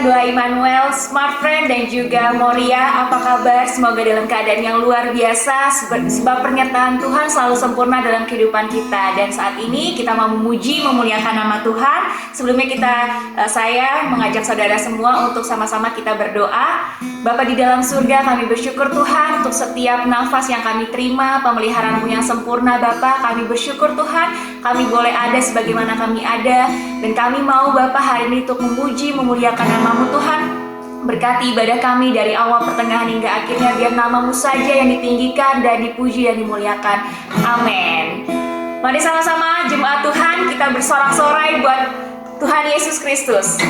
Doa Immanuel, Smart Friend dan juga Moria, apa kabar? Semoga dalam keadaan yang luar biasa, sebab pernyataan Tuhan selalu sempurna dalam kehidupan kita. Dan saat ini kita mau memuji, memuliakan nama Tuhan. Sebelumnya saya mengajak saudara semua untuk sama-sama kita berdoa. Bapa di dalam surga, kami bersyukur Tuhan untuk setiap nafas yang kami terima, pemeliharaan-Mu yang sempurna Bapa. Kami bersyukur Tuhan, kami boleh ada sebagaimana kami ada. Dan kami mau Bapa hari ini untuk memuji, memuliakan nama-Mu Tuhan. Berkati ibadah kami dari awal, pertengahan hingga akhirnya, biar nama-Mu saja yang ditinggikan dan dipuji dan dimuliakan. Amin. Mari sama-sama jemaat Tuhan kita bersorak-sorai buat Tuhan Yesus Kristus.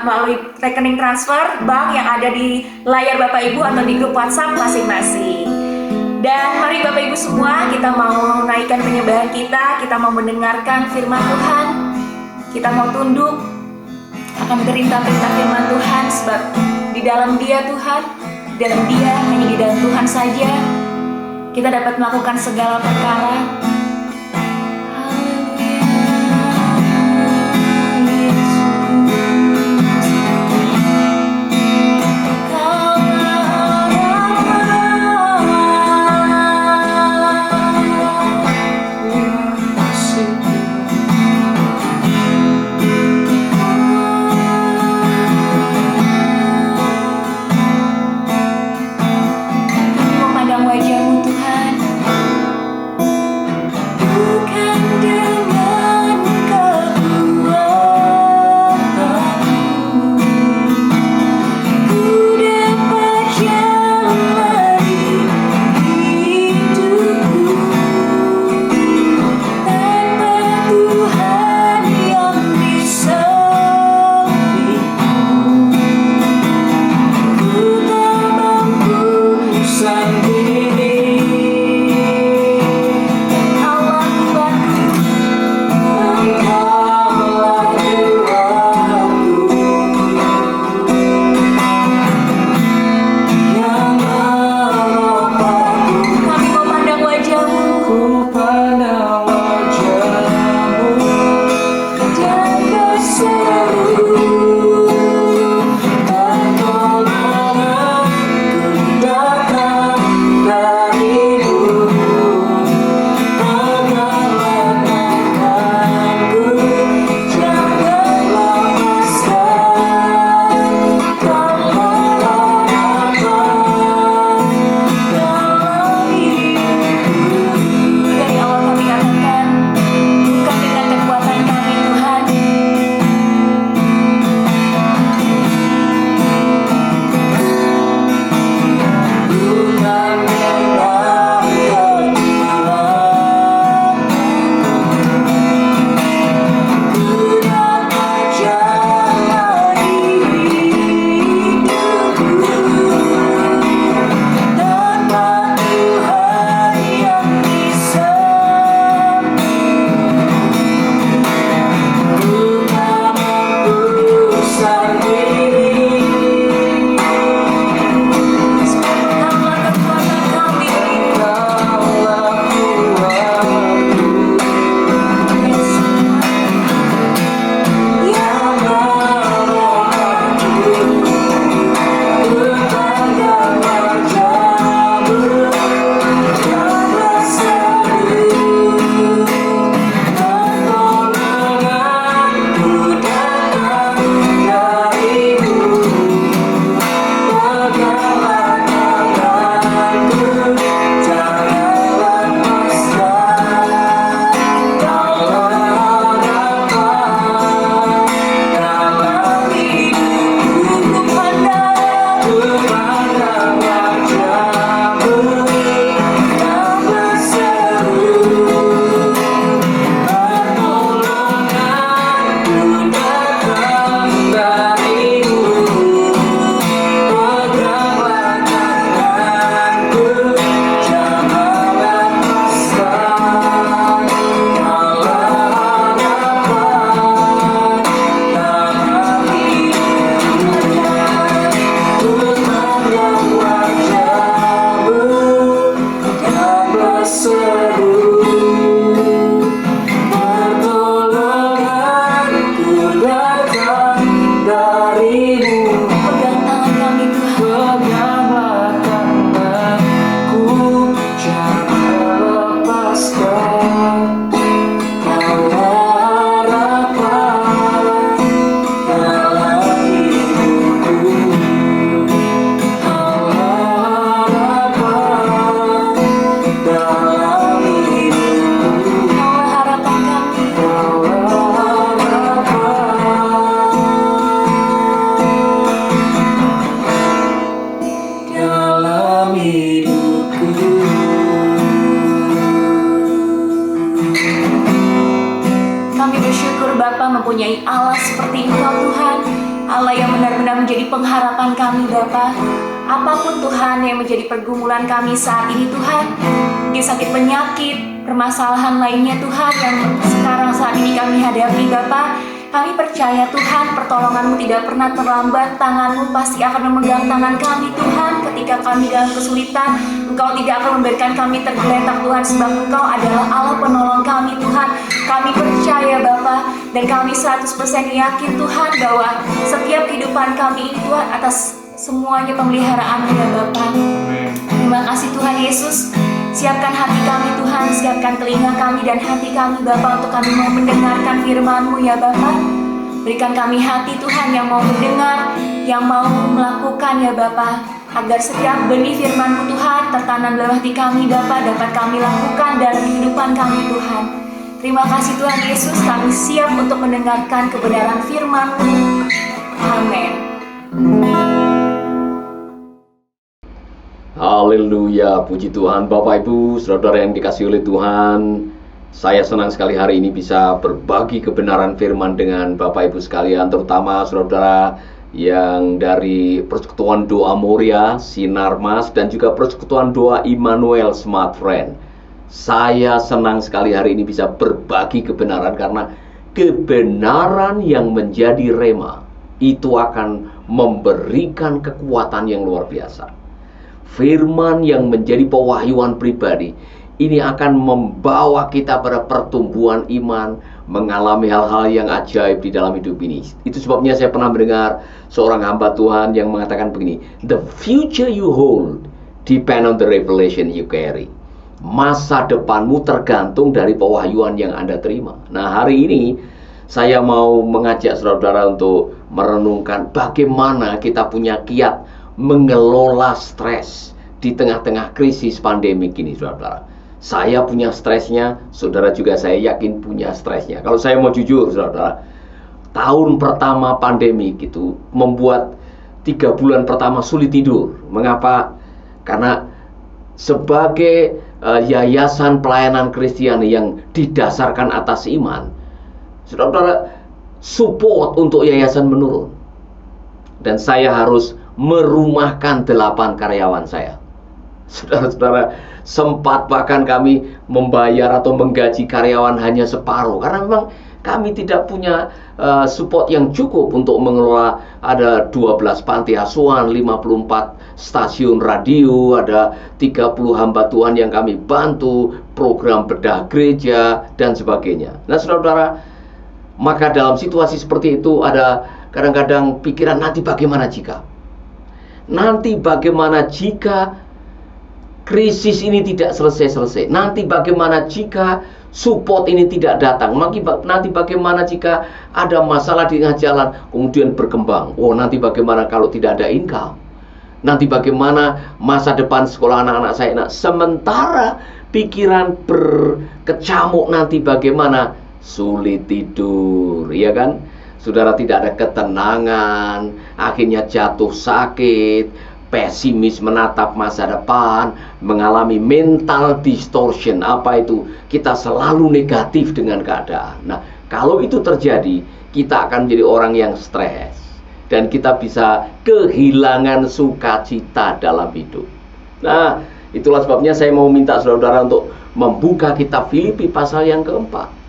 Melalui rekening transfer bank yang ada di layar Bapak Ibu atau di grup WhatsApp masing-masing. Dan mari Bapak Ibu semua, kita mau naikkan penyembahan kita mau mendengarkan firman Tuhan. Kita mau tunduk akan perintah-perintah firman Tuhan, sebab di dalam Dia Tuhan, dalam Dia, hanya di dalam Tuhan saja kita dapat melakukan segala perkara. pengharapan kami Bapa. Apapun Tuhan yang menjadi pergumulan kami saat ini Tuhan, mungkin sakit penyakit, permasalahan lainnya Tuhan yang sekarang saat ini kami hadapi Bapa, kami percaya Tuhan pertolongan-Mu tidak pernah terlambat. Tangan-Mu pasti akan memegang tangan kami Tuhan ketika kami dalam kesulitan. Engkau tidak akan memberikan kami tergeletak Tuhan, sebab Engkau adalah Allah penolong kami Tuhan. Kami percaya Bapa, dan kami 100% yakin Tuhan bahwa setiap kehidupan kami ini Tuhan atas semuanya pemeliharaan-Mu ya Bapa. Terima kasih Tuhan Yesus. Siapkan hati kami Tuhan, siapkan telinga kami dan hati kami Bapa untuk kami mau mendengarkan firman-Mu ya Bapa. Berikan kami hati Tuhan yang mau mendengar, yang mau melakukan ya Bapa, agar setiap benih firman-Mu Tuhan tertanam dalam hati kami Bapa, dapat kami lakukan dalam kehidupan kami Tuhan. Terima kasih Tuhan Yesus, kami siap untuk mendengarkan kebenaran firman-Mu. Amin. Haleluya, puji Tuhan. Bapak Ibu, saudara yang dikasihi oleh Tuhan, saya senang sekali hari ini bisa berbagi kebenaran firman dengan Bapak Ibu sekalian, terutama saudara yang dari Persekutuan Doa Moria, Sinar Mas, dan juga Persekutuan Doa Immanuel Smart Friend. Saya senang sekali hari ini bisa berbagi kebenaran, karena kebenaran yang menjadi rema itu akan memberikan kekuatan yang luar biasa. Firman yang menjadi pewahyuan pribadi ini akan membawa kita pada pertumbuhan iman, mengalami hal-hal yang ajaib di dalam hidup ini. Itu sebabnya saya pernah mendengar seorang hamba Tuhan yang mengatakan begini, "The future you hold depend on the revelation you carry." Masa depanmu tergantung dari pewahyuan yang Anda terima. Nah, hari ini saya mau mengajak saudara untuk merenungkan bagaimana kita punya kiat mengelola stres di tengah-tengah krisis pandemik ini, saudara. Saya punya stresnya, saudara juga saya yakin punya stresnya. Kalau saya mau jujur, saudara, tahun pertama pandemi itu membuat 3 bulan pertama sulit tidur. Mengapa? Karena sebagai yayasan pelayanan Kristiani yang didasarkan atas iman, saudara, support untuk yayasan menurun. Dan saya harus merumahkan 8 karyawan saya. Saudara-saudara, sempat bahkan kami membayar atau menggaji karyawan hanya separuh, karena memang kami tidak punya support yang cukup untuk mengelola. Ada 12 panti asuhan, 54 stasiun radio, ada 30 hamba Tuhan yang kami bantu, program bedah gereja, dan sebagainya. Nah, saudara-saudara, maka dalam situasi seperti itu ada kadang-kadang pikiran, nanti bagaimana jika? Nanti bagaimana jika krisis ini tidak selesai-selesai? Nanti bagaimana jika support ini tidak datang? Nanti bagaimana jika ada masalah di tengah jalan kemudian berkembang? Oh, nanti bagaimana kalau tidak ada income? Nanti bagaimana masa depan sekolah anak-anak saya? Nah, sementara pikiran berkecamuk, nanti bagaimana? Sulit tidur, ya kan? Saudara, tidak ada ketenangan, akhirnya jatuh sakit, pesimis menatap masa depan, mengalami mental distortion. Apa itu? Kita selalu negatif dengan keadaan. Nah, kalau itu terjadi, kita akan menjadi orang yang stres, dan kita bisa kehilangan sukacita dalam hidup. Nah, itulah sebabnya saya mau minta saudara untuk membuka kitab Filipi pasal yang keempat.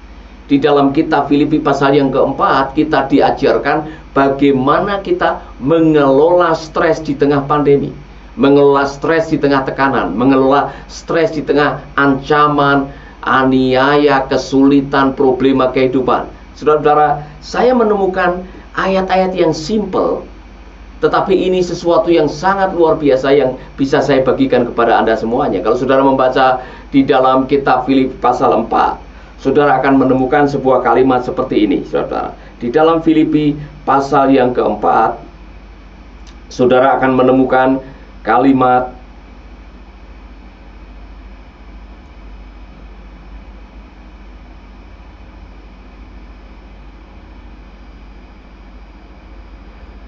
Di dalam kitab Filipi pasal yang keempat, kita diajarkan bagaimana kita mengelola stres di tengah pandemi, mengelola stres di tengah tekanan, mengelola stres di tengah ancaman, aniaya, kesulitan, problema kehidupan. Saudara-saudara, saya menemukan ayat-ayat yang simple, tetapi ini sesuatu yang sangat luar biasa yang bisa saya bagikan kepada Anda semuanya. Kalau saudara membaca di dalam kitab Filipi pasal 4, saudara akan menemukan sebuah kalimat seperti ini, saudara. Di dalam Filipi pasal yang keempat, saudara akan menemukan kalimat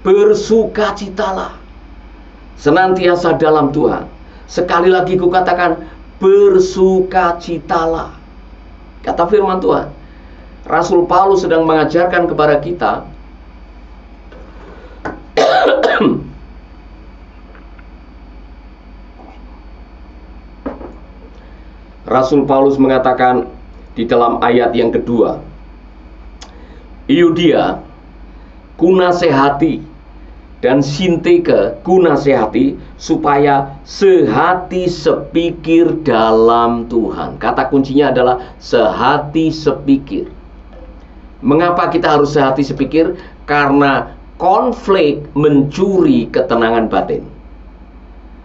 bersukacitalah senantiasa dalam Tuhan. Sekali lagi kukatakan, bersukacitalah. Kata firman Tuhan, Rasul Paulus sedang mengajarkan kepada kita Rasul Paulus mengatakan di dalam ayat yang kedua, Euodia kunasehati dan Sintike kunasehati supaya sehati sepikir dalam Tuhan. Kata kuncinya adalah sehati sepikir. Mengapa kita harus sehati sepikir? Karena konflik mencuri ketenangan batin.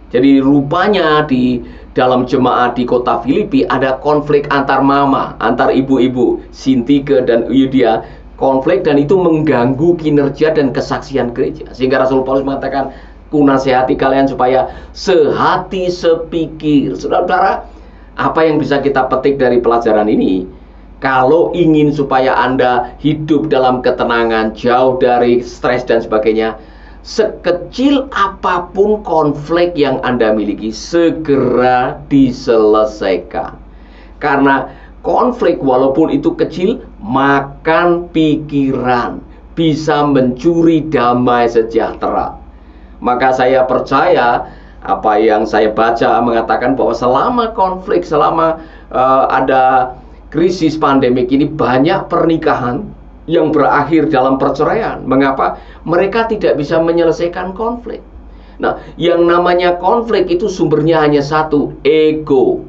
Jadi rupanya di dalam jemaat di kota Filipi ada konflik antar mama, antar ibu-ibu, Sintike dan Euodia, konflik, dan itu mengganggu kinerja dan kesaksian gereja. Sehingga Rasul Paulus mengatakan, kunasehati kalian supaya sehati sepikir. Saudara-saudara, apa yang bisa kita petik dari pelajaran ini? Kalau ingin supaya Anda hidup dalam ketenangan, jauh dari stres dan sebagainya, sekecil apapun konflik yang Anda miliki, segera diselesaikan. Karena konflik walaupun itu kecil, makan pikiran, bisa mencuri damai sejahtera. Maka saya percaya apa yang saya baca mengatakan bahwa selama konflik, selama ada krisis pandemik ini, banyak pernikahan yang berakhir dalam perceraian. Mengapa? Mereka tidak bisa menyelesaikan konflik. Nah, yang namanya konflik itu sumbernya hanya satu, ego.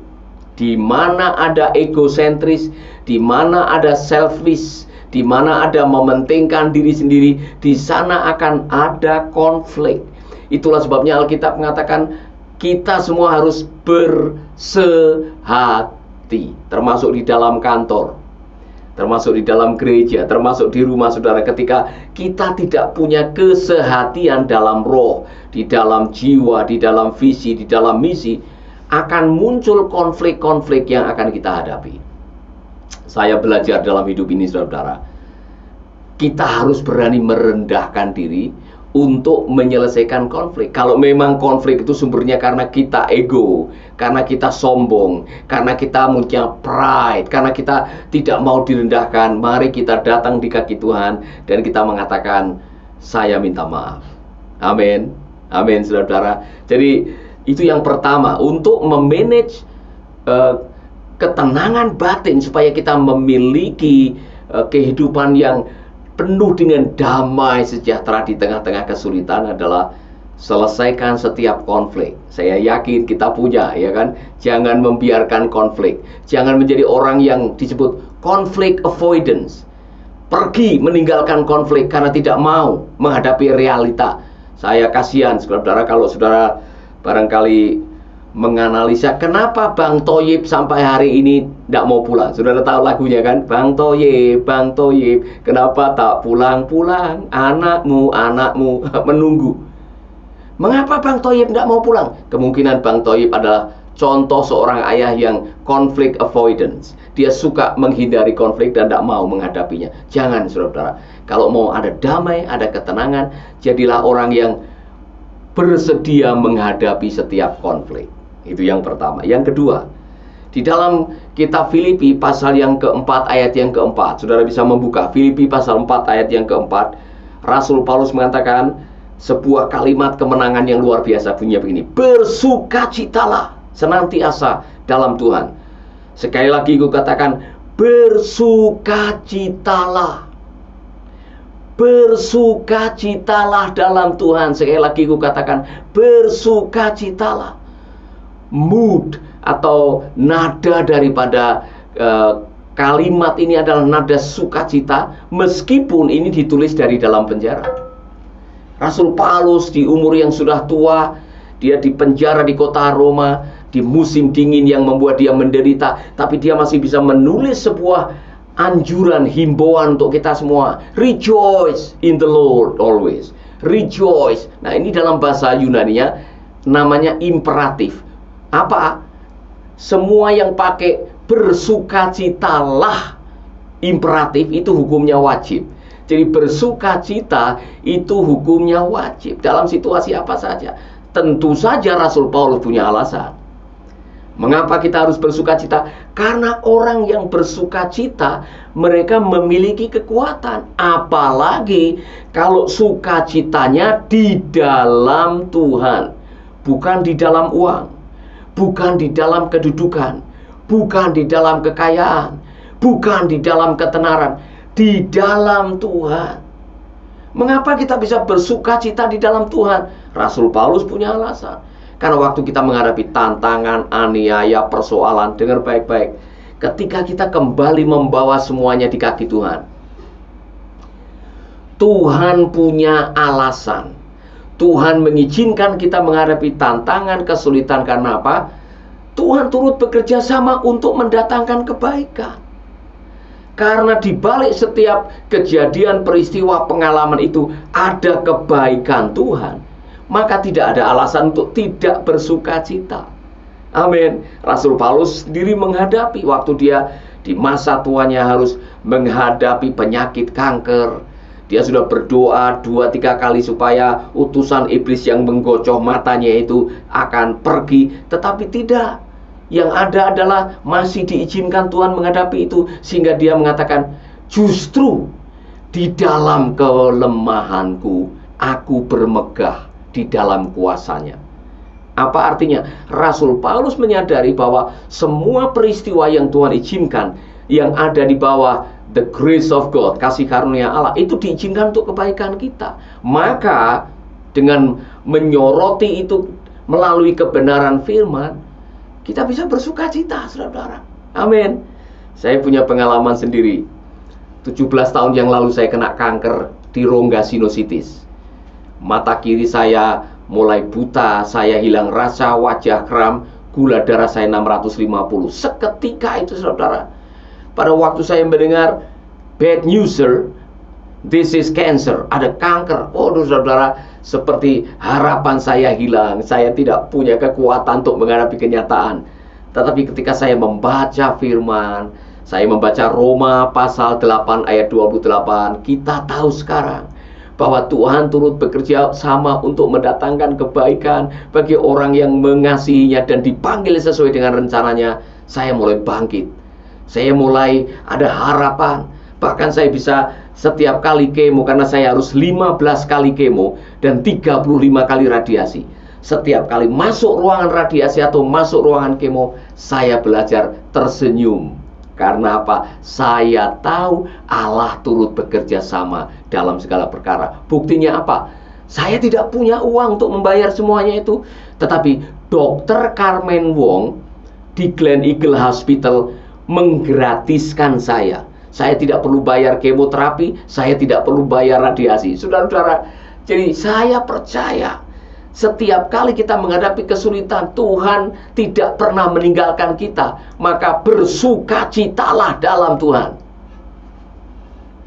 Di mana ada egosentris, di mana ada selfish, di mana ada mementingkan diri sendiri, di sana akan ada konflik. Itulah sebabnya Alkitab mengatakan kita semua harus bersehati, termasuk di dalam kantor, termasuk di dalam gereja, termasuk di rumah saudara. Ketika kita tidak punya kesehatian dalam roh, di dalam jiwa, di dalam visi, di dalam misi, akan muncul konflik-konflik yang akan kita hadapi. Saya belajar dalam hidup ini saudara, kita harus berani merendahkan diri untuk menyelesaikan konflik. Kalau memang konflik itu sumbernya karena kita ego, karena kita sombong, karena kita punya pride, karena kita tidak mau direndahkan, mari kita datang di kaki Tuhan dan kita mengatakan, saya minta maaf. Amin. Amin saudara. Jadi itu yang pertama, untuk memanage ketenangan batin supaya kita memiliki kehidupan yang penuh dengan damai sejahtera di tengah-tengah kesulitan adalah selesaikan setiap konflik. Saya yakin kita punya, ya kan? Jangan membiarkan konflik. Jangan menjadi orang yang disebut conflict avoidance. Pergi meninggalkan konflik karena tidak mau menghadapi realita. Saya kasihan saudara kalau saudara barangkali menganalisa kenapa Bang Toyib sampai hari ini tidak mau pulang. Saudara tahu lagunya kan? Bang Toyib, kenapa tak pulang-pulang? Anakmu menunggu. Mengapa Bang Toyib tidak mau pulang? Kemungkinan Bang Toyib adalah contoh seorang ayah yang conflict avoidance. Dia suka menghindari konflik dan tidak mau menghadapinya. Jangan saudara. Kalau mau ada damai, ada ketenangan, jadilah orang yang bersedia menghadapi setiap konflik. Itu yang pertama. Yang kedua, di dalam kitab Filipi pasal yang keempat ayat yang keempat, saudara bisa membuka Filipi pasal 4 ayat yang keempat. Rasul Paulus mengatakan sebuah kalimat kemenangan yang luar biasa, bunyinya begini: bersukacitalah senantiasa dalam Tuhan. Sekali lagi gue katakan, bersukacitalah. Bersukacitalah dalam Tuhan. Sekali lagi gue katakan, bersukacitalah. Mood atau nada daripada kalimat ini adalah nada sukacita, meskipun ini ditulis dari dalam penjara. Rasul Paulus di umur yang sudah tua, dia di penjara di kota Roma, di musim dingin yang membuat dia menderita, tapi dia masih bisa menulis sebuah anjuran, himbauan untuk kita semua. Rejoice in the Lord always. Rejoice. Nah, ini dalam bahasa Yunaninya namanya imperatif. Apa? Semua yang pakai bersukacitalah imperatif itu hukumnya wajib. Jadi bersukacita itu hukumnya wajib dalam situasi apa saja. Tentu saja Rasul Paulus punya alasan. Mengapa kita harus bersukacita? Karena orang yang bersukacita, mereka memiliki kekuatan. Apalagi kalau sukacitanya di dalam Tuhan, bukan di dalam uang, bukan di dalam kedudukan, bukan di dalam kekayaan, bukan di dalam ketenaran, di dalam Tuhan. Mengapa kita bisa bersuka cita di dalam Tuhan? Rasul Paulus punya alasan. Karena waktu kita menghadapi tantangan, aniaya, persoalan, dengar baik-baik, ketika kita kembali membawa semuanya di kaki Tuhan, Tuhan punya alasan. Tuhan mengizinkan kita menghadapi tantangan, kesulitan. Karena apa? Tuhan turut bekerja sama untuk mendatangkan kebaikan. Karena di balik setiap kejadian, peristiwa, pengalaman itu ada kebaikan Tuhan, maka tidak ada alasan untuk tidak bersuka cita. Amin. Rasul Paulus sendiri menghadapi waktu dia di masa tuanya harus menghadapi penyakit kanker. Dia sudah berdoa 2-3 kali supaya utusan iblis yang menggocoh matanya itu akan pergi, tetapi tidak. Yang ada adalah masih diizinkan Tuhan menghadapi itu, sehingga dia mengatakan, justru di dalam kelemahanku aku bermegah di dalam kuasanya. Apa artinya? Rasul Paulus menyadari bahwa semua peristiwa yang Tuhan izinkan, yang ada di bawah the grace of God, kasih karunia Allah, itu diizinkan untuk kebaikan kita. Maka dengan menyoroti itu melalui kebenaran firman, kita bisa bersuka cita, saudara-saudara. Amin. Saya punya pengalaman sendiri. 17 tahun yang lalu saya kena kanker di rongga sinusitis. Mata kiri saya mulai buta, saya hilang rasa, wajah kram, gula darah saya 650. Seketika itu, saudara, pada waktu saya mendengar bad news, sir, this is cancer, ada kanker. Oh, saudara, seperti harapan saya hilang. Saya tidak punya kekuatan untuk menghadapi kenyataan. Tetapi ketika saya membaca firman, saya membaca Roma pasal 8 ayat 28, kita tahu sekarang bahwa Tuhan turut bekerja sama untuk mendatangkan kebaikan bagi orang yang mengasihinya dan dipanggil sesuai dengan rencananya. Saya mulai bangkit. Saya mulai ada harapan. Bahkan saya bisa setiap kali kemo, karena saya harus 15 kali kemo dan 35 kali radiasi. Setiap kali masuk ruangan radiasi atau masuk ruangan kemo, saya belajar tersenyum. Karena apa? Saya tahu Allah turut bekerja sama dalam segala perkara. Buktinya apa? Saya tidak punya uang untuk membayar semuanya itu. Tetapi Dr. Carmen Wong di Glen Eagle Hospital menggratiskan saya. Saya tidak perlu bayar kemoterapi, saya tidak perlu bayar radiasi. Saudara-saudara, jadi saya percaya setiap kali kita menghadapi kesulitan, Tuhan tidak pernah meninggalkan kita. Maka bersukacitalah dalam Tuhan.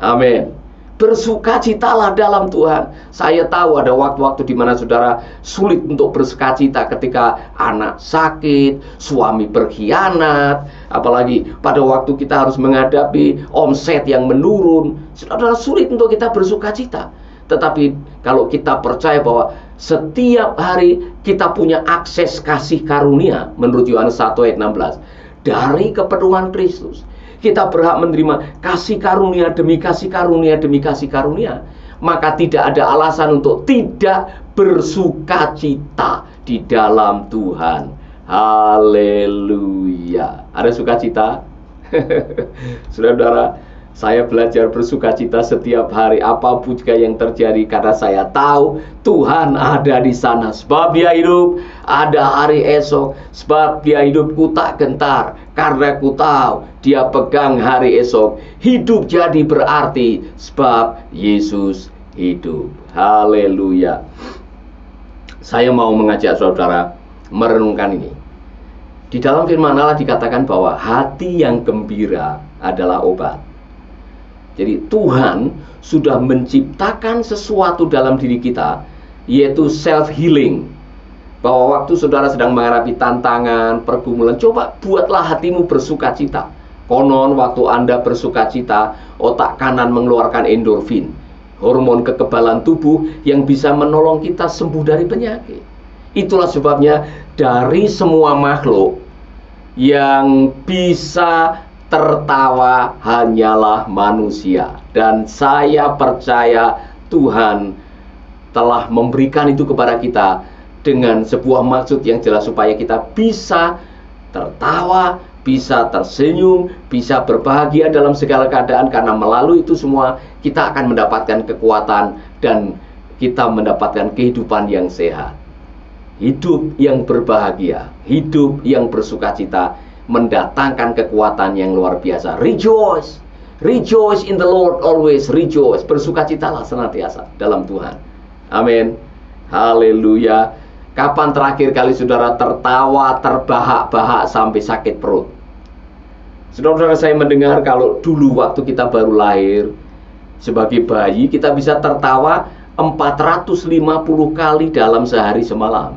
Amin. Bersukacitalah dalam Tuhan. Saya tahu ada waktu-waktu di mana saudara sulit untuk bersukacita ketika anak sakit, suami berkhianat, apalagi pada waktu kita harus menghadapi omset yang menurun. Saudara, sulit untuk kita bersukacita. Tetapi kalau kita percaya bahwa setiap hari kita punya akses kasih karunia, menurut Yohanes 1 ayat 16, dari kepenuhan Kristus, kita berhak menerima kasih karunia demi kasih karunia demi kasih karunia. Maka tidak ada alasan untuk tidak bersukacita di dalam Tuhan. Haleluya. Ada sukacita? Saudara-saudara, saya belajar bersukacita setiap hari apapun juga yang terjadi, karena saya tahu Tuhan ada di sana. Sebab Dia hidup, ada hari esok. Sebab Dia hidupku tak gentar, karena ku tahu Dia pegang hari esok. Hidup jadi berarti sebab Yesus hidup. Haleluya. Saya mau mengajak saudara merenungkan ini. Di dalam firman Allah dikatakan bahwa hati yang gembira adalah obat. Jadi Tuhan sudah menciptakan sesuatu dalam diri kita, yaitu self-healing. Bahwa waktu saudara sedang menghadapi tantangan, pergumulan, coba buatlah hatimu bersukacita. Konon waktu Anda bersukacita, otak kanan mengeluarkan endorfin, hormon kekebalan tubuh yang bisa menolong kita sembuh dari penyakit. Itulah sebabnya dari semua makhluk yang bisa tertawa hanyalah manusia. Dan saya percaya Tuhan telah memberikan itu kepada kita dengan sebuah maksud yang jelas, supaya kita bisa tertawa, bisa tersenyum, bisa berbahagia dalam segala keadaan, karena melalui itu semua kita akan mendapatkan kekuatan dan kita mendapatkan kehidupan yang sehat. Hidup yang berbahagia, hidup yang bersukacita, mendatangkan kekuatan yang luar biasa. Rejoice, rejoice in the Lord always, rejoice. Bersukacitalah senantiasa dalam Tuhan. Amin. Haleluya. Kapan terakhir kali saudara tertawa, terbahak-bahak sampai sakit perut? Saudara-saudara, saya mendengar kalau dulu waktu kita baru lahir, sebagai bayi kita bisa tertawa 450 kali dalam sehari semalam.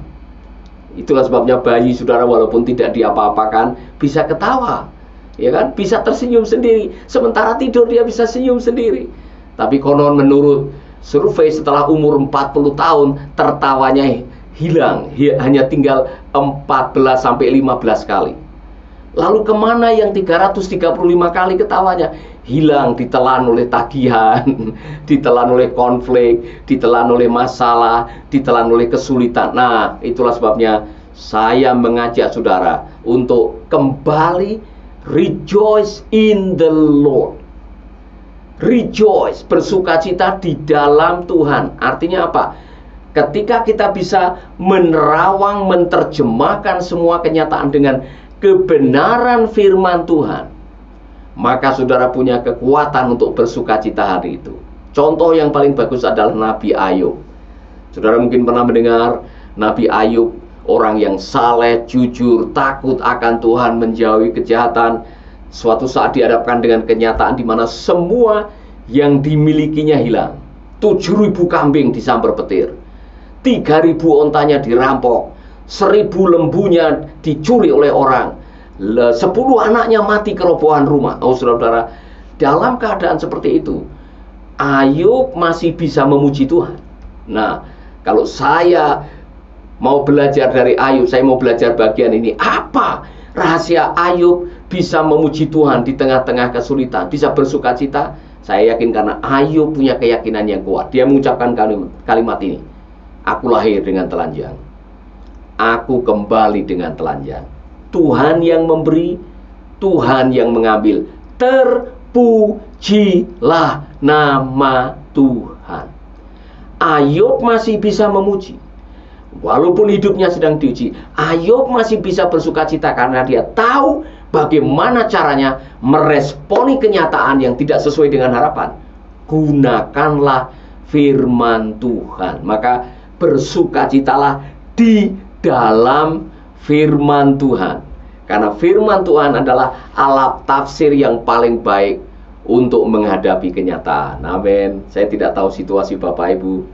Itulah sebabnya bayi saudara walaupun tidak diapa-apakan bisa ketawa, ya kan? Bisa tersenyum sendiri. Sementara tidur dia bisa senyum sendiri. Tapi konon menurut survei setelah umur 40 tahun tertawanya hilang, hanya tinggal 14 sampai 15 kali. Lalu kemana yang 335 kali ketawanya? Hilang, ditelan oleh tagihan, ditelan oleh konflik, ditelan oleh masalah, ditelan oleh kesulitan. Nah, itulah sebabnya saya mengajak saudara untuk kembali rejoice in the Lord. Rejoice, bersukacita di dalam Tuhan. Artinya apa? Ketika kita bisa menerawang, menerjemahkan semua kenyataan dengan kebenaran firman Tuhan, maka saudara punya kekuatan untuk bersukacita hari itu. Contoh yang paling bagus adalah Nabi Ayub. Saudara mungkin pernah mendengar Nabi Ayub, orang yang saleh, jujur, takut akan Tuhan, menjauhi kejahatan. Suatu saat dihadapkan dengan kenyataan di mana semua yang dimilikinya hilang. 7.000 kambing disambar petir, 3.000 ontanya dirampok, 1.000 lembunya dicuri oleh orang, 10 anaknya mati kerobohan rumah. Oh saudara-saudara, dalam keadaan seperti itu Ayub masih bisa memuji Tuhan. Nah, kalau saya mau belajar dari Ayub, saya mau belajar bagian ini. Apa rahasia Ayub bisa memuji Tuhan di tengah-tengah kesulitan, bisa bersukacita? Saya yakin karena Ayub punya keyakinan yang kuat. Dia mengucapkan kalimat ini: aku lahir dengan telanjang, aku kembali dengan telanjang. Tuhan yang memberi, Tuhan yang mengambil. Terpujilah nama Tuhan. Ayub masih bisa memuji. Walaupun hidupnya sedang diuji, Ayub masih bisa bersukacita karena dia tahu bagaimana caranya meresponi kenyataan yang tidak sesuai dengan harapan. Gunakanlah firman Tuhan. Maka bersukacitalah di dalam firman Tuhan. Karena firman Tuhan adalah alat tafsir yang paling baik untuk menghadapi kenyataan. Amin. Saya tidak tahu situasi Bapak Ibu,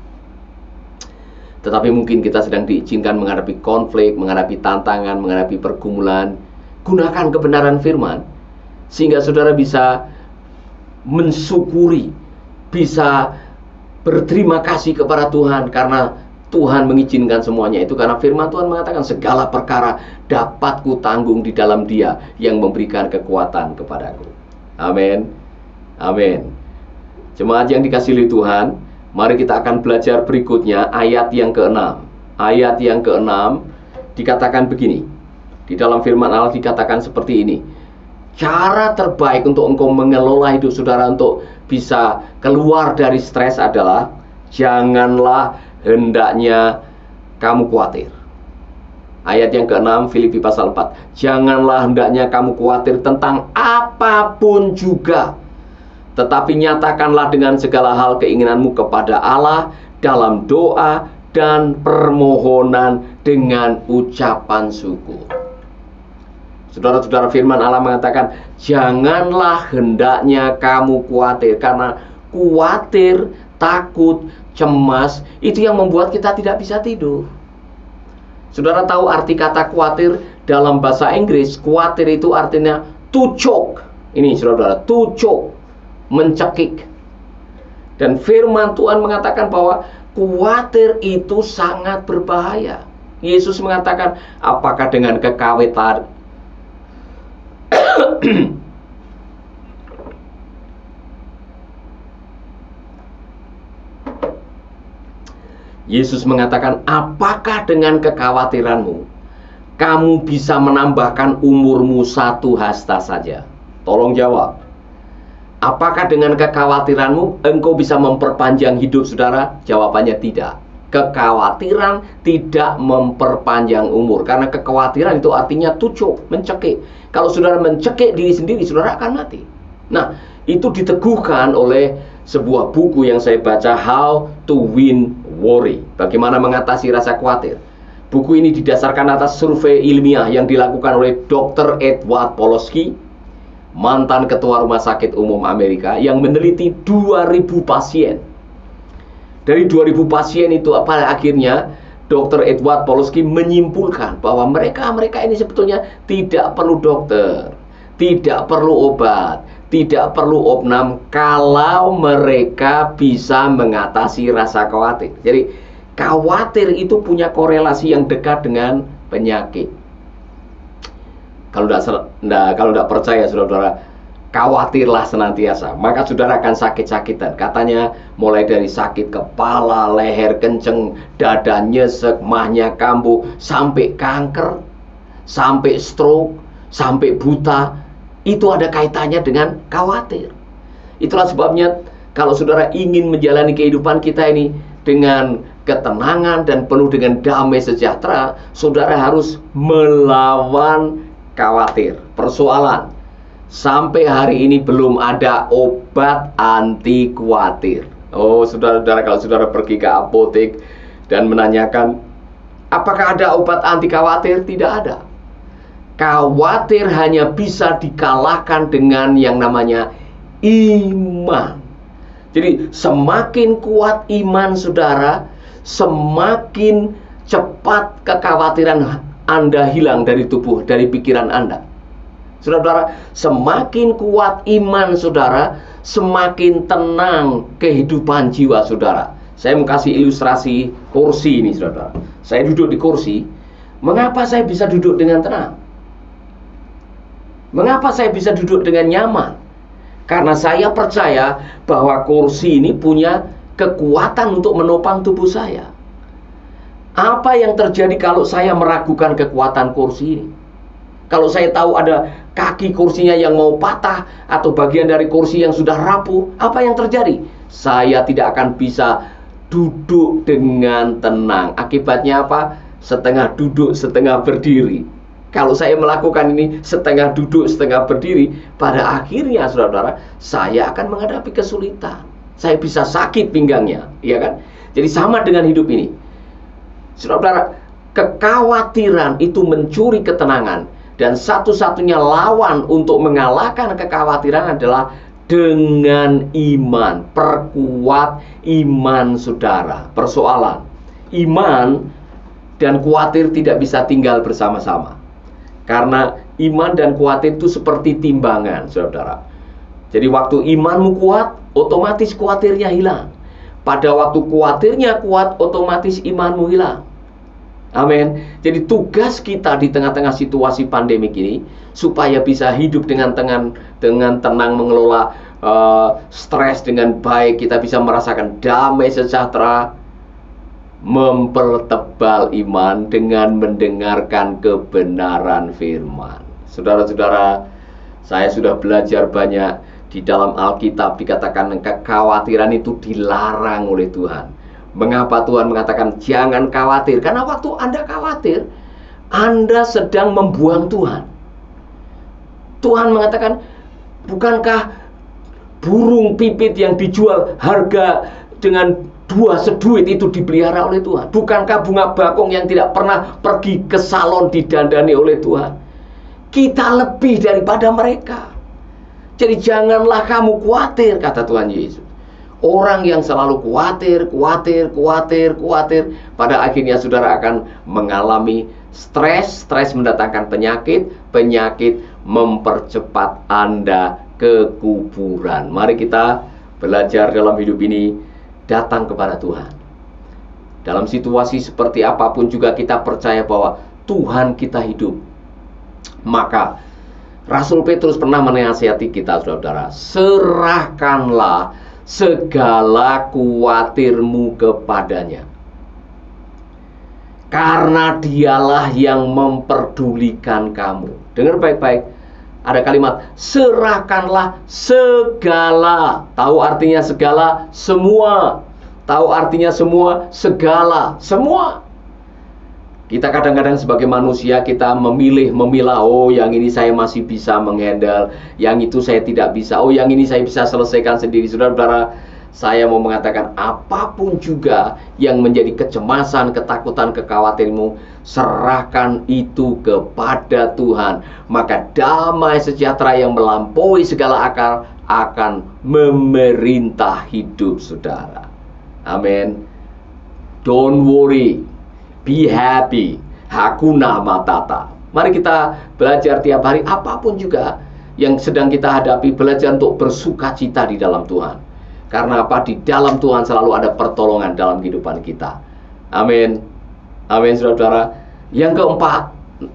tetapi mungkin kita sedang diizinkan menghadapi konflik, menghadapi tantangan, menghadapi pergumulan. Gunakan kebenaran firman sehingga saudara bisa mensyukuri, bisa berterima kasih kepada Tuhan karena Tuhan mengizinkan semuanya itu. Karena firman Tuhan mengatakan segala perkara dapat kutanggung di dalam Dia yang memberikan kekuatan kepadaku. Amin. Amin. Jemaat yang dikasihi oleh Tuhan, mari kita akan belajar berikutnya ayat yang ke-6. Ayat yang ke-6 dikatakan begini. Di dalam firman Allah dikatakan seperti ini: cara terbaik untuk engkau mengelola hidup saudara untuk bisa keluar dari stres adalah janganlah hendaknya kamu khawatir. Ayat yang ke-6 Filipi pasal 4. Janganlah hendaknya kamu khawatir tentang apapun juga, tetapi nyatakanlah dengan segala hal keinginanmu kepada Allah dalam doa dan permohonan dengan ucapan syukur. Saudara-saudara, firman Allah mengatakan janganlah hendaknya kamu khawatir. Karena khawatir, takut, cemas itu yang membuat kita tidak bisa tidur. Saudara tahu arti kata khawatir dalam bahasa Inggris? Khawatir itu artinya to choke. Ini saudara-saudara, to choke, mencekik. Dan firman Tuhan mengatakan bahwa khawatir itu sangat berbahaya. Yesus mengatakan, apakah dengan kekawitan Yesus mengatakan, apakah dengan kekhawatiranmu kamu bisa menambahkan umurmu 1 hasta saja? Tolong jawab. Apakah dengan kekhawatiranmu engkau bisa memperpanjang hidup saudara? Jawabannya tidak. Kekhawatiran tidak memperpanjang umur, karena kekhawatiran itu artinya tucuk, mencekik. Kalau saudara mencekik diri sendiri, saudara akan mati. Nah, itu diteguhkan oleh sebuah buku yang saya baca, How to Win Worry, bagaimana mengatasi rasa khawatir. Buku ini didasarkan atas survei ilmiah yang dilakukan oleh Dr. Edward Poloski, mantan ketua Rumah Sakit Umum Amerika, yang meneliti 2000 pasien. Dari 2000 pasien itu, pada akhirnya Dr. Edward Poloski menyimpulkan bahwa mereka ini sebetulnya tidak perlu dokter, tidak perlu obat, tidak perlu opnam kalau mereka bisa mengatasi rasa khawatir. Jadi khawatir itu punya korelasi yang dekat dengan penyakit. Kalau tidak percaya saudara, khawatirlah senantiasa, maka saudara akan sakit-sakitan. Katanya mulai dari sakit kepala, leher kenceng, dada nyesek, mahnya kambuh, sampai kanker, sampai stroke, sampai buta. Itu ada kaitannya dengan khawatir. Itulah sebabnya kalau saudara ingin menjalani kehidupan kita ini dengan ketenangan dan penuh dengan damai sejahtera, saudara harus melawan khawatir. Persoalan, sampai hari ini belum ada obat anti khawatir. Oh, saudara-saudara, kalau saudara pergi ke apotek dan menanyakan, apakah ada obat anti khawatir? Tidak ada. Khawatir hanya bisa dikalahkan dengan yang namanya iman. Jadi semakin kuat iman saudara, semakin cepat kekhawatiran Anda hilang dari tubuh, dari pikiran Anda. Saudara-saudara, semakin kuat iman saudara, semakin tenang kehidupan jiwa saudara. Saya mau kasih ilustrasi kursi ini, saudara. Saya duduk di kursi. Mengapa saya bisa duduk dengan tenang? Mengapa saya bisa duduk dengan nyaman? Karena saya percaya bahwa kursi ini punya kekuatan untuk menopang tubuh saya. Apa yang terjadi kalau saya meragukan kekuatan kursi ini? Kalau saya tahu ada kaki kursinya yang mau patah atau bagian dari kursi yang sudah rapuh, apa yang terjadi? Saya tidak akan bisa duduk dengan tenang. Akibatnya apa? Setengah duduk, setengah berdiri. Kalau saya melakukan ini setengah duduk, setengah berdiri, pada akhirnya saudara-saudara, saya akan menghadapi kesulitan. Saya bisa sakit pinggangnya, ya kan? Jadi sama dengan hidup ini. Saudara-saudara, kekhawatiran itu mencuri ketenangan. Dan satu-satunya lawan untuk mengalahkan kekhawatiran adalah dengan iman. Perkuat iman saudara. Persoalan, iman dan khawatir tidak bisa tinggal bersama-sama. Karena iman dan khawatir itu seperti timbangan, saudara. Jadi waktu imanmu kuat, otomatis khawatirnya hilang. Pada waktu khawatirnya kuat, otomatis imanmu hilang. Amin. Jadi tugas kita di tengah-tengah situasi pandemik ini, supaya bisa hidup dengan tenang, mengelola stres dengan baik, kita bisa merasakan damai sejahtera, mempertebal iman dengan mendengarkan kebenaran firman. Saudara-saudara, saya sudah belajar banyak di dalam Alkitab, dikatakan kekhawatiran itu dilarang oleh Tuhan. Mengapa Tuhan mengatakan jangan khawatir? Karena waktu Anda khawatir, Anda sedang membuang Tuhan. Tuhan mengatakan, bukankah burung pipit yang dijual harga dengan 2 seduit itu dipelihara oleh Tuhan? Bukankah bunga bakung yang tidak pernah pergi ke salon didandani oleh Tuhan? Kita lebih daripada mereka. Jadi janganlah kamu khawatir, kata Tuhan Yesus. Orang yang selalu khawatir, pada akhirnya saudara akan mengalami stres. Stres mendatangkan penyakit, penyakit mempercepat Anda ke kuburan. Mari kita belajar dalam hidup ini, datang kepada Tuhan. Dalam situasi seperti apapun juga kita percaya bahwa Tuhan kita hidup. Maka Rasul Petrus pernah menasihati kita, saudara, serahkanlah segala khawatirmu kepadanya. karena dialah yang memperdulikan kamu. Dengar baik-baik, ada kalimat serahkanlah segala. Tahu artinya segala? Semua. Tahu artinya semua? Segala, semua. Kita kadang-kadang sebagai manusia kita memilah, oh yang ini saya masih bisa menghandle, yang itu saya tidak bisa, oh yang ini saya bisa selesaikan sendiri. Saudara-saudara, saya mau mengatakan apapun juga yang menjadi kecemasan, ketakutan, kekhawatiranmu, serahkan itu kepada Tuhan. Maka damai sejahtera yang melampaui segala akal akan memerintah hidup saudara. Amin. Don't worry, be happy. Hakuna Matata. Mari kita belajar tiap hari, apapun juga yang sedang kita hadapi, belajar untuk bersuka cita di dalam Tuhan. Karena apa? Di dalam Tuhan selalu ada pertolongan dalam kehidupan kita. Amin. Amin, saudara-saudara. Yang keempat.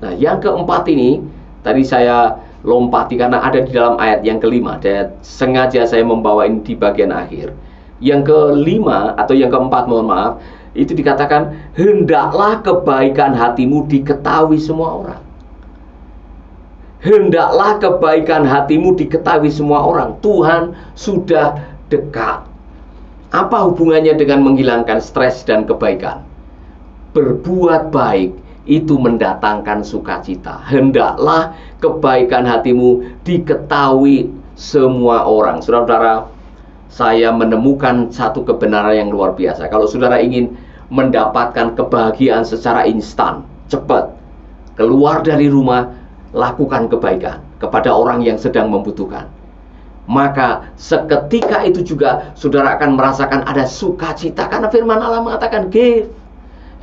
Nah, yang keempat ini tadi saya lompati karena ada di dalam ayat yang kelima. Dan sengaja saya membawa ini di bagian akhir. Yang kelima atau yang keempat, mohon maaf, itu dikatakan hendaklah kebaikan hatimu diketahui semua orang. Hendaklah kebaikan hatimu diketahui semua orang. Tuhan sudah dekat. Apa hubungannya dengan menghilangkan stres dan kebaikan? Berbuat baik itu mendatangkan sukacita. Hendaklah kebaikan hatimu diketahui semua orang. Saudara-saudara, saya menemukan satu kebenaran yang luar biasa. Kalau saudara ingin mendapatkan kebahagiaan secara instan, cepat, keluar dari rumah, lakukan kebaikan kepada orang yang sedang membutuhkan. Maka seketika itu juga saudara akan merasakan ada sukacita. Karena firman Allah mengatakan, give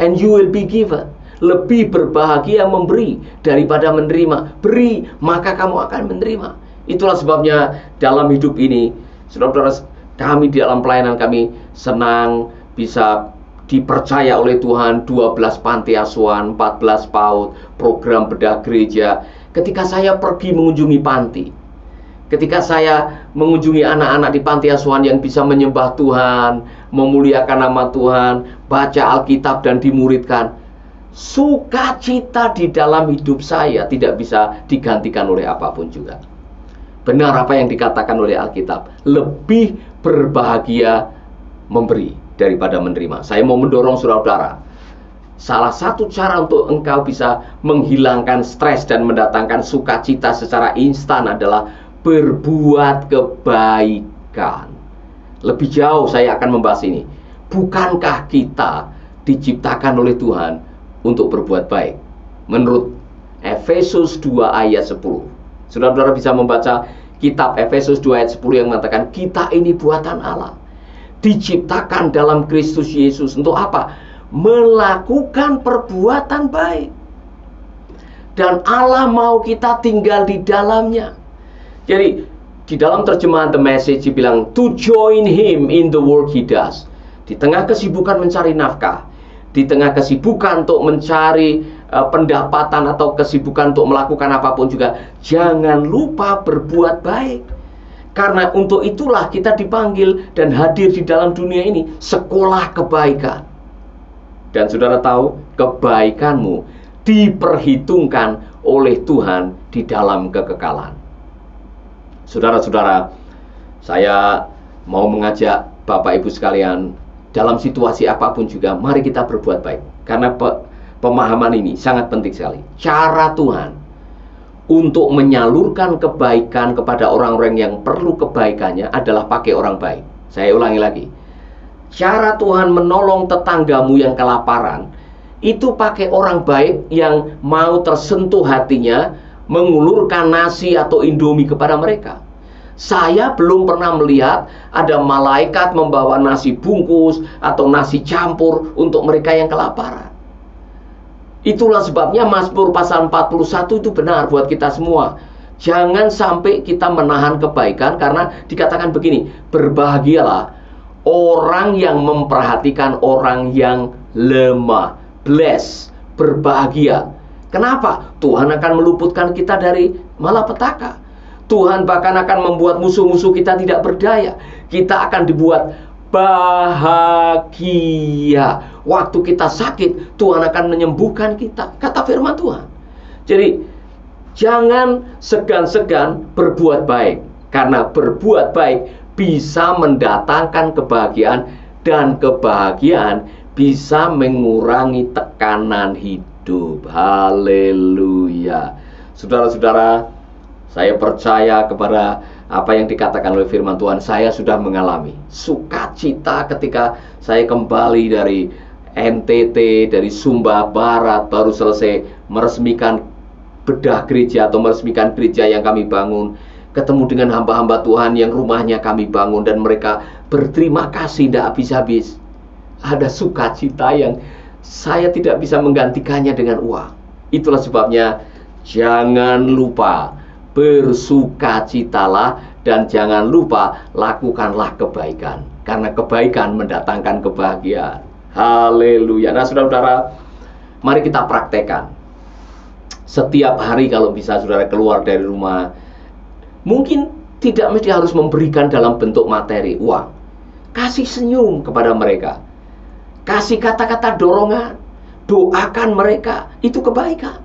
and you will be given. Lebih berbahagia memberi daripada menerima. Beri, maka kamu akan menerima. Itulah sebabnya dalam hidup ini, saudara-saudara, kami di dalam pelayanan kami senang bisa dipercaya oleh Tuhan 12 panti asuhan, 14 PAUD, program bedah gereja. Ketika saya pergi mengunjungi panti, ketika saya mengunjungi anak-anak di panti asuhan yang bisa menyembah Tuhan, memuliakan nama Tuhan, baca Alkitab dan dimuridkan, sukacita di dalam hidup saya tidak bisa digantikan oleh apapun juga. Benar apa yang dikatakan oleh Alkitab, lebih berbahagia memberi daripada menerima. Saya mau mendorong saudara-saudara, salah satu cara untuk engkau bisa menghilangkan stres dan mendatangkan sukacita secara instan adalah berbuat kebaikan. Lebih jauh saya akan membahas ini. Bukankah kita diciptakan oleh Tuhan untuk berbuat baik? Menurut Efesus 2 ayat 10. Saudara-saudara bisa membaca kitab Efesus 2 ayat 10 yang mengatakan kita ini buatan Allah, diciptakan dalam Kristus Yesus untuk apa? Melakukan perbuatan baik. Dan Allah mau kita tinggal di dalamnya. Jadi di dalam terjemahan The Message dibilang to join him in the work he does. Di tengah kesibukan mencari nafkah, di tengah kesibukan untuk mencari pendapatan atau kesibukan untuk melakukan apapun juga, jangan lupa berbuat baik. Karena untuk itulah kita dipanggil dan hadir di dalam dunia ini, sekolah kebaikan. Dan saudara tahu, kebaikanmu diperhitungkan oleh Tuhan di dalam kekekalan. Saudara-saudara, saya mau mengajak Bapak Ibu sekalian, dalam situasi apapun juga, mari kita berbuat baik. Karena pemahaman ini sangat penting sekali. Cara Tuhan untuk menyalurkan kebaikan kepada orang-orang yang perlu kebaikannya adalah pakai orang baik. Saya ulangi lagi. Cara Tuhan menolong tetanggamu yang kelaparan itu pakai orang baik yang mau tersentuh hatinya, mengulurkan nasi atau indomie kepada mereka. Saya belum pernah melihat ada malaikat membawa nasi bungkus atau nasi campur untuk mereka yang kelaparan. Itulah sebabnya Mazmur pasal 41 itu benar buat kita semua. Jangan sampai kita menahan kebaikan, karena dikatakan begini, berbahagialah orang yang memperhatikan orang yang lemah. Bless, berbahagia. Kenapa? Tuhan akan meluputkan kita dari malapetaka. Tuhan bahkan akan membuat musuh-musuh kita tidak berdaya. Kita akan dibuat bahagia waktu kita sakit, Tuhan akan menyembuhkan kita. Kata firman Tuhan. Jadi, jangan segan-segan berbuat baik. Karena berbuat baik bisa mendatangkan kebahagiaan. Dan kebahagiaan bisa mengurangi tekanan hidup. Haleluya. Saudara-saudara, saya percaya kepada apa yang dikatakan oleh firman Tuhan. Saya sudah mengalami sukacita ketika saya kembali dari NTT, dari Sumba Barat, baru selesai meresmikan bedah gereja atau meresmikan gereja yang kami bangun. Ketemu dengan hamba-hamba Tuhan yang rumahnya kami bangun, dan mereka berterima kasih tidak habis-habis. Ada sukacita yang saya tidak bisa menggantikannya dengan uang. Itulah sebabnya jangan lupa bersukacitalah, dan jangan lupa lakukanlah kebaikan. Karena kebaikan mendatangkan kebahagiaan. Haleluya. Nah, saudara-saudara, mari kita praktekkan. Setiap hari kalau bisa saudara keluar dari rumah, mungkin tidak mesti harus memberikan dalam bentuk materi, uang. Kasih senyum kepada mereka. Kasih kata-kata dorongan. Doakan mereka. Itu kebaikan.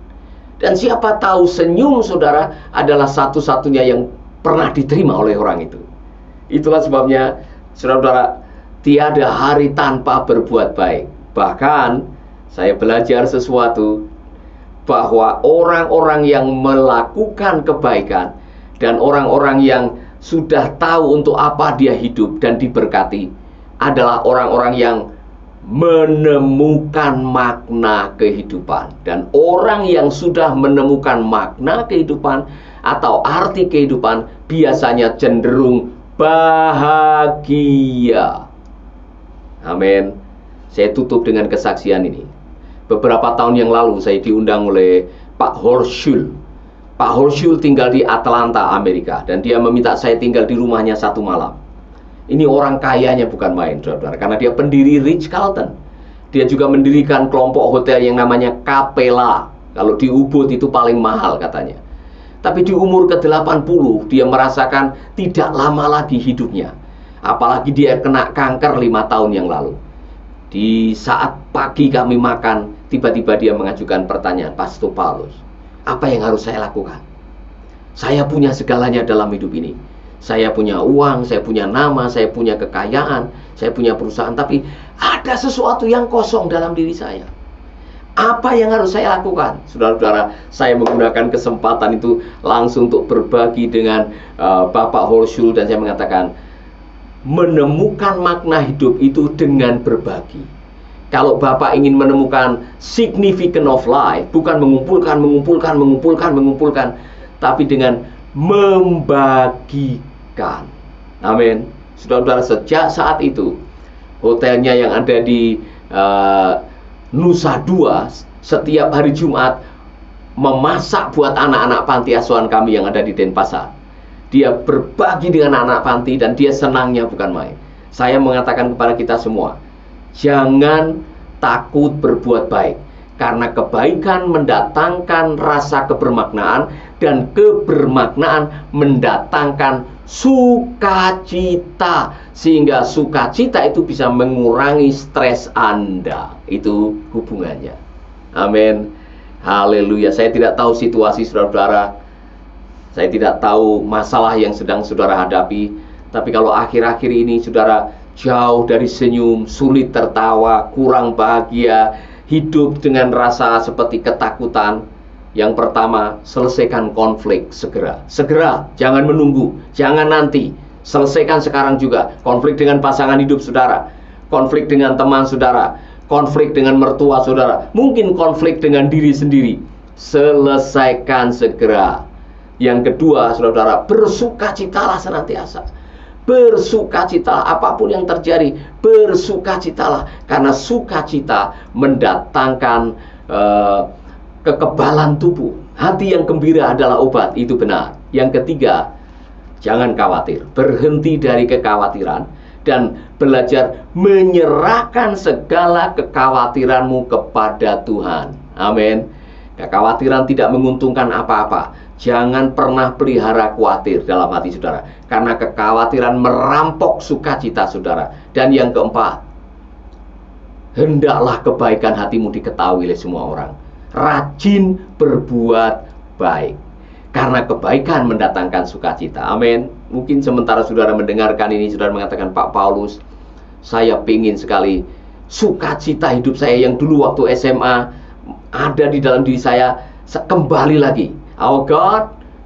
Dan siapa tahu senyum saudara adalah satu-satunya yang pernah diterima oleh orang itu. Itulah sebabnya, saudara-saudara, tiada hari tanpa berbuat baik. Bahkan, saya belajar sesuatu, bahwa orang-orang yang melakukan kebaikan dan orang-orang yang sudah tahu untuk apa dia hidup dan diberkati adalah orang-orang yang menemukan makna kehidupan. Dan orang yang sudah menemukan makna kehidupan atau arti kehidupan biasanya cenderung bahagia. Amin. Saya tutup dengan kesaksian ini. Beberapa tahun yang lalu saya diundang oleh Pak Horschel. Pak Horschel tinggal di Atlanta, Amerika, dan dia meminta saya tinggal di rumahnya satu malam. Ini orang kayanya bukan main, saudara, karena dia pendiri Ritz-Carlton. Dia juga mendirikan kelompok hotel yang namanya Capella. Kalau di Ubud itu paling mahal katanya. Tapi di umur ke-80 dia merasakan tidak lama lagi hidupnya. Apalagi dia kena kanker 5 tahun yang lalu. Di saat pagi kami makan, tiba-tiba dia mengajukan pertanyaan, Pastor Paulus, apa yang harus saya lakukan? Saya punya segalanya dalam hidup ini. Saya punya uang, saya punya nama, saya punya kekayaan, saya punya perusahaan, tapi ada sesuatu yang kosong dalam diri saya. Apa yang harus saya lakukan? Saudara-saudara, saya menggunakan kesempatan itu langsung untuk berbagi dengan Bapak Horschel, dan saya mengatakan, menemukan makna hidup itu dengan berbagi. Kalau Bapak ingin menemukan significance of life, bukan mengumpulkan, tapi dengan membagikan. Amin. Saudara-saudara, sejak saat itu, hotelnya yang ada di Nusa Dua, setiap hari Jumat memasak buat anak-anak panti asuhan kami yang ada di Denpasar. Dia berbagi dengan anak panti dan dia senangnya bukan main. Saya mengatakan kepada kita semua, jangan takut berbuat baik, karena kebaikan mendatangkan rasa kebermaknaan, dan kebermaknaan mendatangkan sukacita, sehingga sukacita itu bisa mengurangi stres Anda. Itu hubungannya. Amin. Haleluya. Saya tidak tahu situasi saudara-saudara, saya tidak tahu masalah yang sedang saudara hadapi, tapi kalau akhir-akhir ini saudara jauh dari senyum, sulit tertawa, kurang bahagia, hidup dengan rasa seperti ketakutan, yang pertama, selesaikan konflik segera. Segera, jangan menunggu, jangan nanti. Selesaikan sekarang juga. Konflik dengan pasangan hidup saudara, konflik dengan teman saudara, konflik dengan mertua saudara, mungkin konflik dengan diri sendiri. Selesaikan segera. Yang kedua, saudara-saudara, bersukacitalah senantiasa. Bersukacitalah apapun yang terjadi, bersukacitalah, karena sukacita mendatangkan kekebalan tubuh. Hati yang gembira adalah obat, itu benar. Yang ketiga, jangan khawatir, berhenti dari kekhawatiran dan belajar menyerahkan segala kekhawatiranmu kepada Tuhan. Amin. Kekhawatiran tidak menguntungkan apa-apa. Jangan pernah pelihara khawatir dalam hati saudara, karena kekhawatiran merampok sukacita saudara. Dan yang keempat, hendaklah kebaikan hatimu diketahui oleh semua orang. Rajin berbuat baik, karena kebaikan mendatangkan sukacita. Amin. Mungkin sementara saudara mendengarkan ini, saudara mengatakan, Pak Paulus, saya pingin sekali sukacita hidup saya yang dulu waktu SMA ada di dalam diri saya kembali lagi. Our God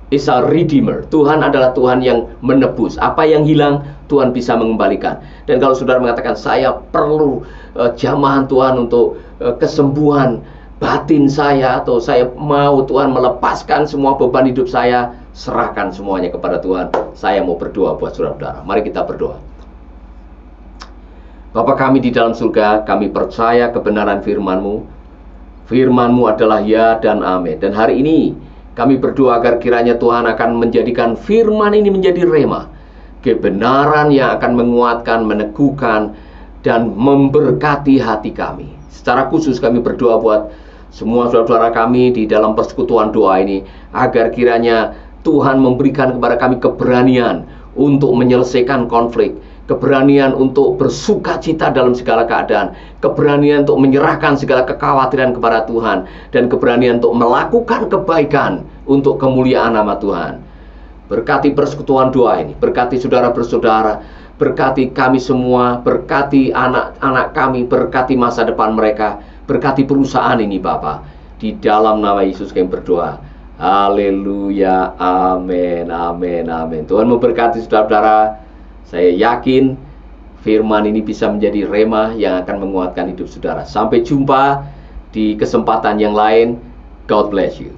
is a redeemer. Tuhan adalah Tuhan yang menebus. Apa yang hilang, Tuhan bisa mengembalikan. Dan kalau saudara mengatakan, saya perlu jamahan Tuhan untuk kesembuhan batin saya, atau saya mau Tuhan melepaskan semua beban hidup saya, serahkan semuanya kepada Tuhan. Saya mau berdoa buat saudara-saudara. Mari kita berdoa. Bapa kami di dalam surga, kami percaya kebenaran firman-Mu. Firman-Mu adalah ya dan amin. Dan hari ini kami berdoa agar kiranya Tuhan akan menjadikan firman ini menjadi rema, kebenaran yang akan menguatkan, meneguhkan, dan memberkati hati kami. Secara khusus kami berdoa buat semua saudara-saudara kami di dalam persekutuan doa ini, agar kiranya Tuhan memberikan kepada kami keberanian untuk menyelesaikan konflik, keberanian untuk bersuka cita dalam segala keadaan, keberanian untuk menyerahkan segala kekhawatiran kepada Tuhan, dan keberanian untuk melakukan kebaikan untuk kemuliaan nama Tuhan. Berkati persekutuan doa ini, berkati saudara bersaudara, berkati kami semua, berkati anak-anak kami, berkati masa depan mereka, berkati perusahaan ini Bapa. Di dalam nama Yesus kami berdoa. Haleluya, amin, amin, amin. Tuhan memberkati saudara-saudara. Saya yakin firman ini bisa menjadi rema yang akan menguatkan hidup saudara. Sampai jumpa di kesempatan yang lain. God bless you.